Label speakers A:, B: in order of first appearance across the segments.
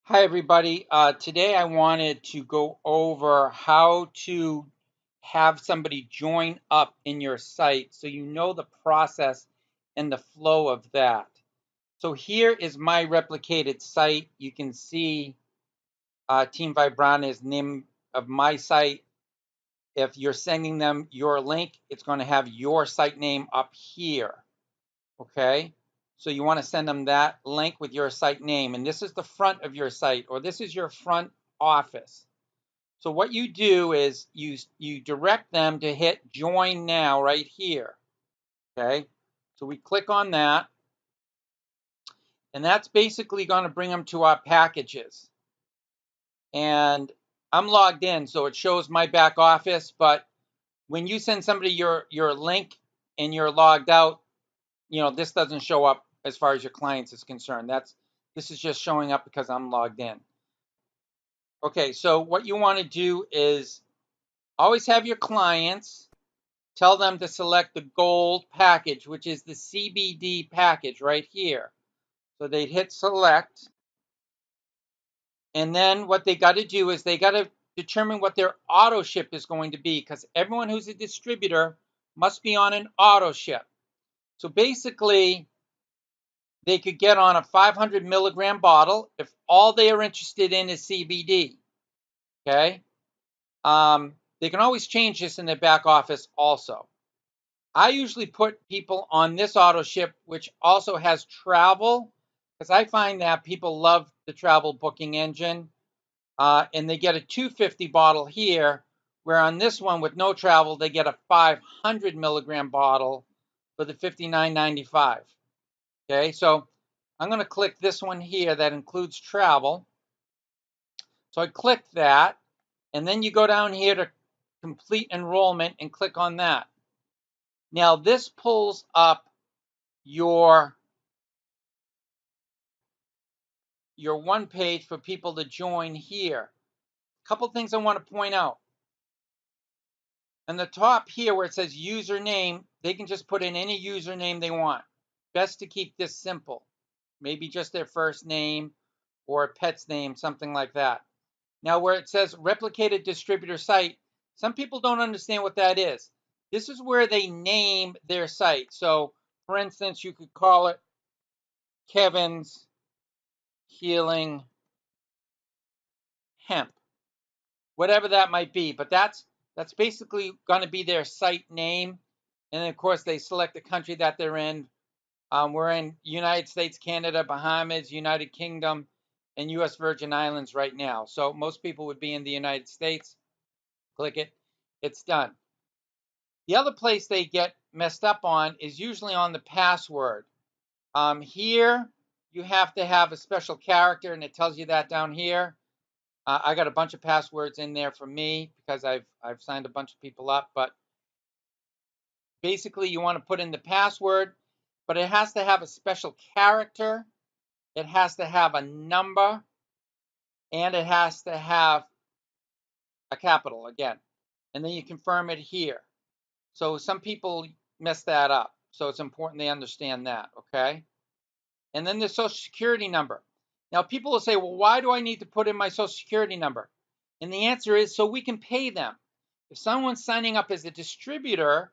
A: Hi, everybody. Today I wanted to go over how to have somebody join up in your site so you know the process and the flow of that. So here is my replicated site. You can see Team Vibrana is name of my site. If you're sending them your link, it's going to have your site name up here. Okay. So you want to send them that link with your site name. And this is the front of your site, or this is your front office. So what you do is you direct them to hit join now right here. Okay. So we click on that, and that's basically going to bring them to our packages. And I'm logged in, so it shows my back office. But when you send somebody your link and you're logged out, this doesn't show up as far as your clients is concerned. This is just showing up because I'm logged in. Okay, so what you want to do is always have your clients tell them to select the gold package, which is the CBD package right here. So they'd hit select, and then what they got to do is they got to determine what their auto ship is going to be, because everyone who's a distributor must be on an auto ship. So basically, they could get on a 500 milligram bottle if all they are interested in is CBD. Okay. They can always change this in their back office also. I usually put people on this auto ship, which also has travel, because I find that people love the travel booking engine. And they get a 250 bottle here, where on this one with no travel, they get a 500 milligram bottle for the $59.95. Okay, so I'm going to click this one here that includes travel. So I click that, and then you go down here to complete enrollment and click on that. Now this pulls up your one page for people to join here. A couple things I want to point out. On the top here where it says username, they can just put in any username they want. Best to keep this simple. Maybe just their first name or a pet's name, something like that. Now, where it says replicated distributor site, some people don't understand what that is. This is where they name their site. So, for instance, you could call it Kevin's Healing Hemp, whatever that might be. But that's basically going to be their site name. And then, of course, they select the country that they're in. We're in United States, Canada, Bahamas, United Kingdom, and U.S. Virgin Islands right now. So most people would be in the United States. Click it. It's done. The other place they get messed up on is usually on the password. Here, you have to have a special character, and it tells you that down here. I got a bunch of passwords in there for me because I've signed a bunch of people up. But basically, you want to put in the password, but it has to have a special character. It has to have a number, and it has to have a capital again. And then you confirm it here. So some people mess that up. So it's important they understand that, okay? And then the social security number. Now people will say, well, why do I need to put in my social security number? And the answer is so we can pay them. If someone's signing up as a distributor,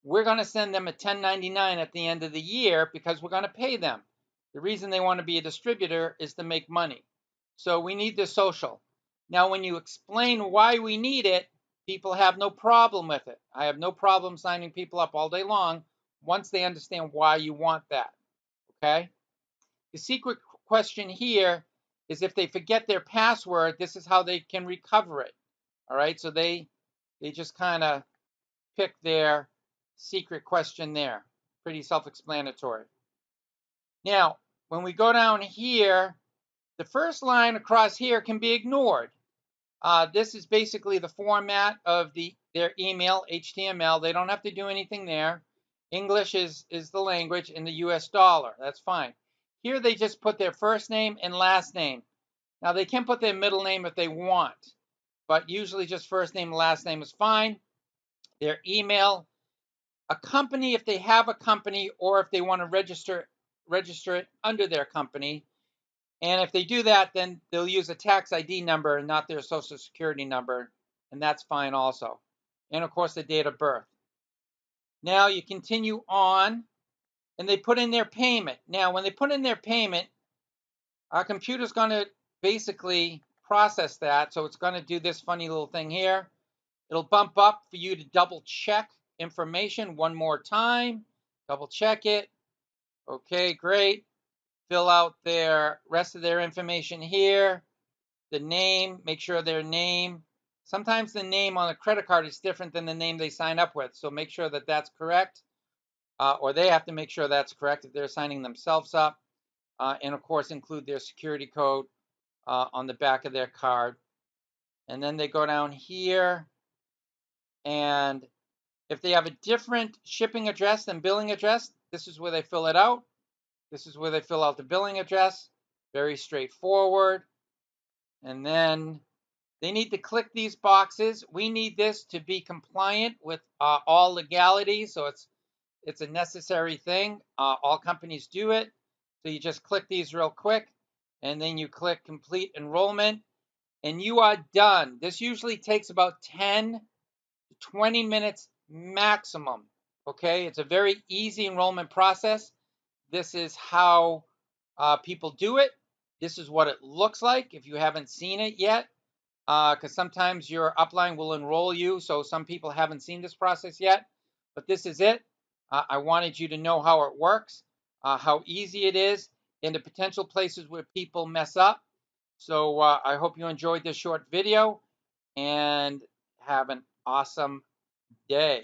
A: we're going to send them a 1099 at the end of the year because we're going to pay them. The reason they want to be a distributor is to make money. So we need the social. Now, when you explain why we need it, people have no problem with it. I have no problem signing people up all day long once they understand why you want that. Okay? The secret question here is if they forget their password, this is how they can recover it. All right? So they just kind of pick their secret question there. Pretty self-explanatory. Now, when we go down here, the first line across here can be ignored. This is basically the format of their email, HTML. They don't have to do anything there. English is the language in the US dollar. That's fine. Here they just put their first name and last name. Now they can put their middle name if they want, but usually just first name and last name is fine. Their email, a company if they have a company or if they want to register it under their company. And if they do that, then they'll use a tax ID number and not their social security number, and that's fine also. And of course, the date of birth. Now you continue on, and they put in their payment. Now, when they put in their payment, our computer's going to basically process that. So it's going to do this funny little thing here. It'll bump up for you to double check information one more time. Double check it. Okay, great. Fill out their rest of their information here. The name, make sure their name. Sometimes the name on a credit card is different than the name they sign up with. So make sure that that's correct. Or they have to make sure that's correct if they're signing themselves up. And of course, include their security code on the back of their card. And then they go down here, and if they have a different shipping address than billing address, this is where they fill it out. This is where they fill out the billing address. Very straightforward. And then they need to click these boxes. We need this to be compliant with all legalities, so it's a necessary thing. All companies do it. So you just click these real quick, and then you click complete enrollment, and you are done. This usually takes about 10 to 20 minutes maximum. Okay, it's a very easy enrollment process. This is how people do it. This is what it looks like if you haven't seen it yet, because sometimes your upline will enroll you, so some people haven't seen this process yet, but this is it. I wanted you to know how it works, how easy it is, and the potential places where people mess up. So I hope you enjoyed this short video, and have an awesome day.